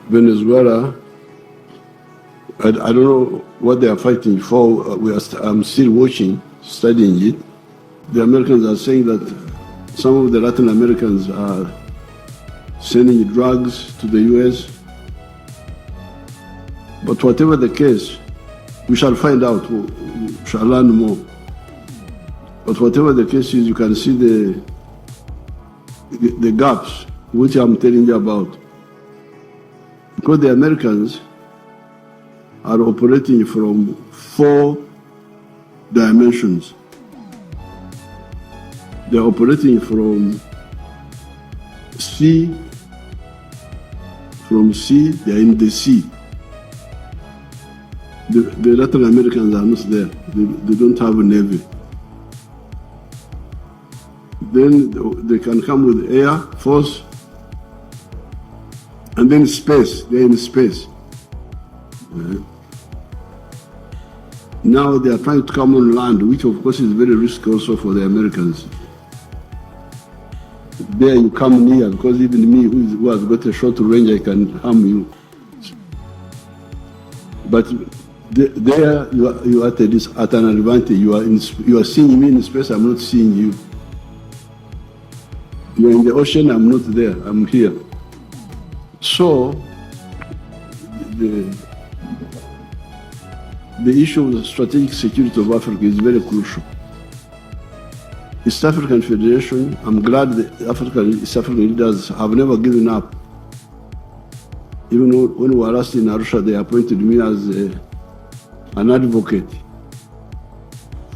Venezuela, I don't know what they are fighting for. I'm still watching, studying it. The Americans are saying that some of the Latin Americans are sending drugs to the US. But whatever the case, we shall find out, we shall learn more. But whatever the case is, you can see the gaps, which I'm telling you about. Because the Americans are operating from 4 dimensions. They're operating from sea, they're in the sea. The Latin Americans are not there. They don't have a navy. Then they can come with air force, and then space. They're in space. Now they are trying to come on land, which of course is very risky also for the Americans. There you come near, because even me, who has got a short range, I can harm you. But there you are at an advantage. You are seeing me in space. I'm not seeing you. You're in the ocean. I'm not there. I'm here. So the issue of the strategic security of Africa is very crucial. East African Federation, I'm glad the East African leaders have never given up. Even when we were last in Arusha, they appointed me as an advocate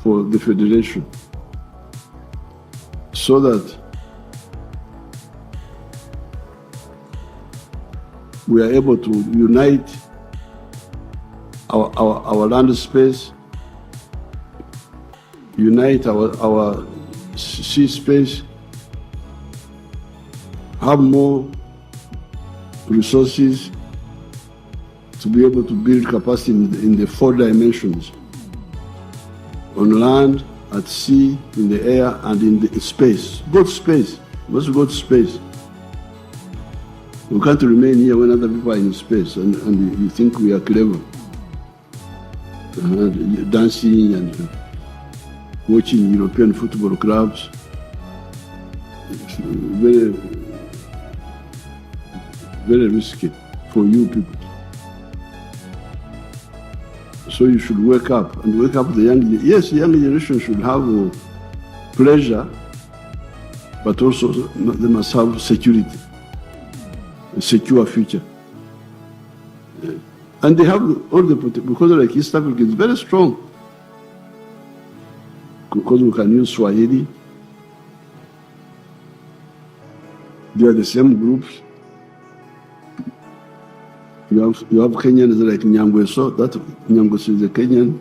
for the Federation, so that we are able to unite our land space, unite our sea space, have more resources to be able to build capacity in the 4 dimensions: on land, at sea, in the air, and in the space. Go to space. Let's go to space. We can't remain here when other people are in space and you think we are clever. Dancing and watching European football clubs. It's very, very risky for you people. So you should wake up and wake up the young. Yes, the young generation should have pleasure, but also they must have security, a secure future. And they have all the potential, because like East Africa is very strong. Because we can use Swahili. They are the same groups. You have Kenyans like Nyangweso, that Nyangweso is a Kenyan,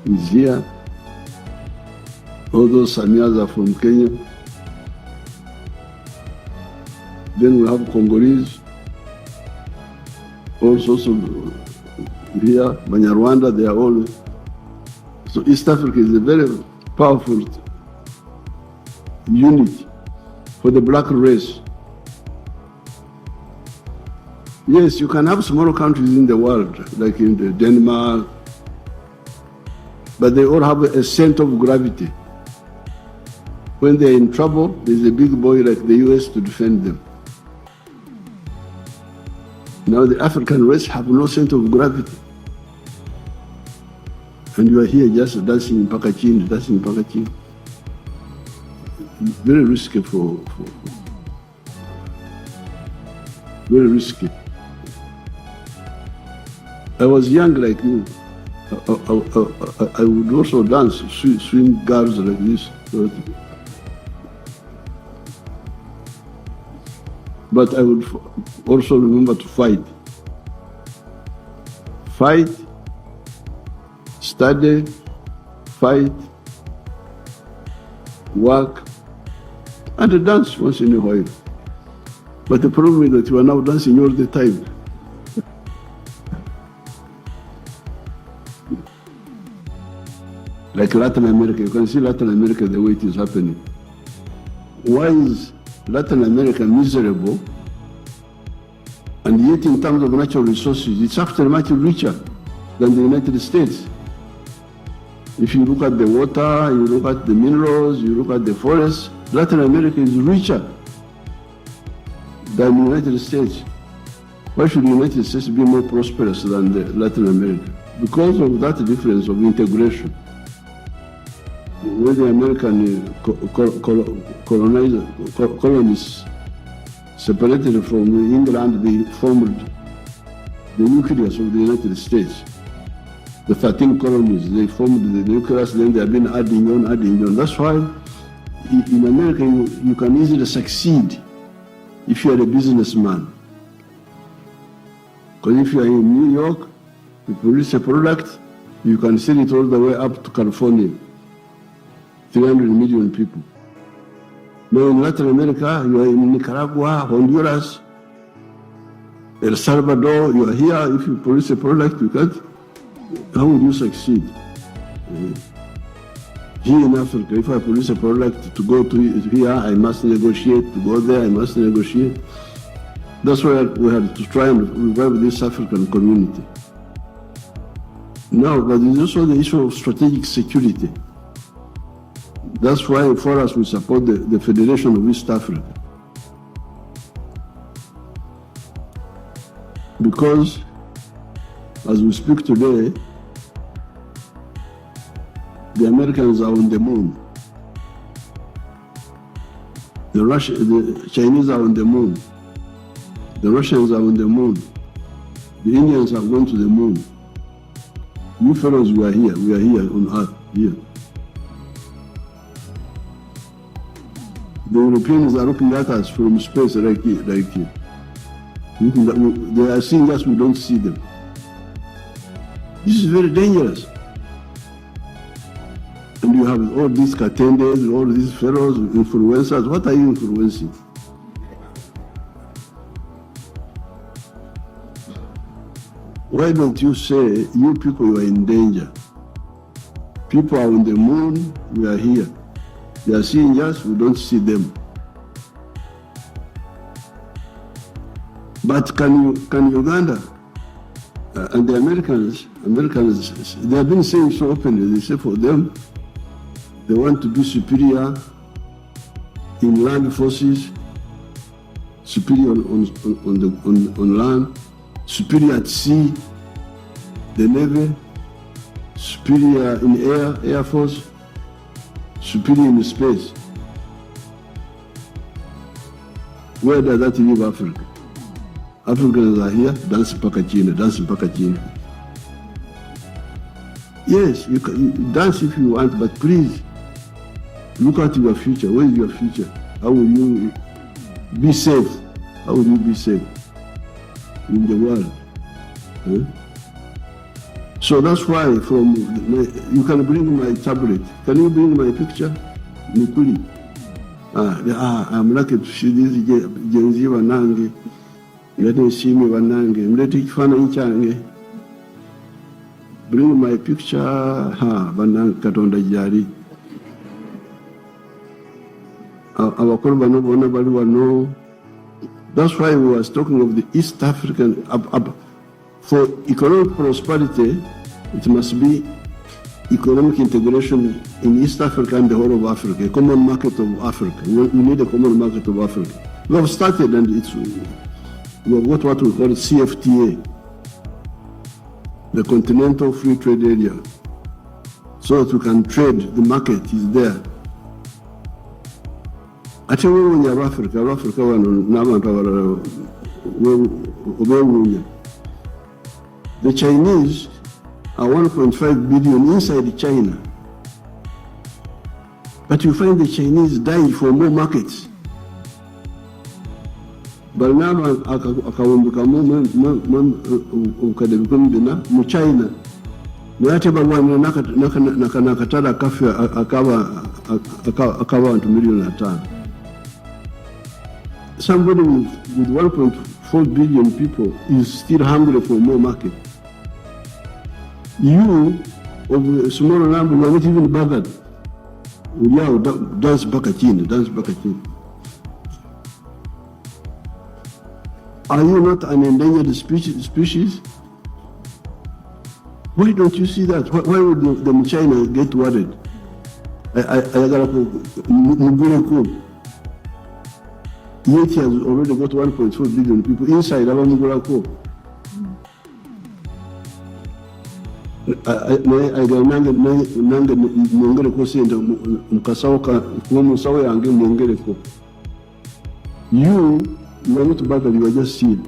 is here. All those Samias are from Kenya. Then we have Congolese, also here, Banyarwanda, they are all. So East Africa is a very powerful unit for the black race. Yes, you can have smaller countries in the world, like in Denmark, but they all have a center of gravity. When they're in trouble, there's a big boy like the US to defend them. Now the African race have no center of gravity. And you are here just dancing in Pakachin, dancing in Pakachin. Very risky very risky. I was young like you. I would also dance, swing girls like this. But I would also remember to fight. Fight, study, fight, work, and dance once in a while. But the problem is that you are now dancing all the time. Like Latin America, you can see Latin America the way it is happening. Why is Latin America miserable and And yet in terms of natural resources, it's actually much richer than the United States. If you look at the water, you look at the minerals, you look at the forests, Latin America is richer than the United States. Why should the United States be more prosperous than Latin America? Because of that difference of integration. When the American colonists separated from England, they formed the nucleus of the United States. The 13 colonies, they formed the nucleus, then they have been adding on. That's why in America you can easily succeed if you are a businessman. Because if you are in New York, you produce a product, you can sell it all the way up to California. 300 million people. Now in Latin America, you are in Nicaragua, Honduras, El Salvador, you are here, if you produce a product, you can't. How would you succeed? Here in Africa, if I produce a product to go to here, I must negotiate, to go there, I must negotiate. That's why we had to try and revive this African community. Now, but there's also the issue of strategic security. That's why for us we support the Federation of East Africa. Because as we speak today, the Americans are on the moon. The Chinese are on the moon. The Russians are on the moon. The Indians are going to the moon. You fellows, we are here on Earth, here. The Europeans are looking at us from space like here. They are seeing us, we don't see them. This is very dangerous. And you have all these Katendes, all these fellows, influencers. What are you influencing? Why don't you say, you people, you are in danger? People are on the moon, we are here. They are seeing us, we don't see them. But can Uganda and the Americans, they have been saying so openly, they say for them, they want to be superior in land forces, superior on land, superior at sea, the Navy, superior in Air Force, superior in space. Where does that leave Africa? Africans are here, dancing mpaka China. Yes, you can dance if you want, but please, look at your future. Where is your future? How will you be safe? How will you be safe in the world? Huh? So that's why you can bring my tablet. Can you bring my picture? Nikuli. I'm lucky to see this GenZ wanange. Let me see me wanange. Let me find change. Bring my picture. Wanange katonda jari. Abakuru bano bona bali wano. That's why we was talking of the East African. For economic prosperity, it must be economic integration in East Africa and the whole of Africa, a common market of Africa. We need a common market of Africa. We have started, and we have got what we call CFTA, the Continental Free Trade Area, so that we can trade. The market is there. Ate wewe ni Africa wano n'abantu abalala. The Chinese are 1.5 billion inside China. But you find the Chinese dying for more markets. But now akawumbuka mu China. Mwate balwana nakatala kafe akawa 2 million atano. Somebody with 1.4 billion people is still hungry for more market. You, of a smaller number, you are not even bothered. Dance back at China. Are you not an endangered species? Why don't you see that? Why would the China get worried? Yet he has already got 1.4 billion people inside Abamugurako. Nange mwongereko sente mukasawo yange mwongereko. You are not bad, you are just seed.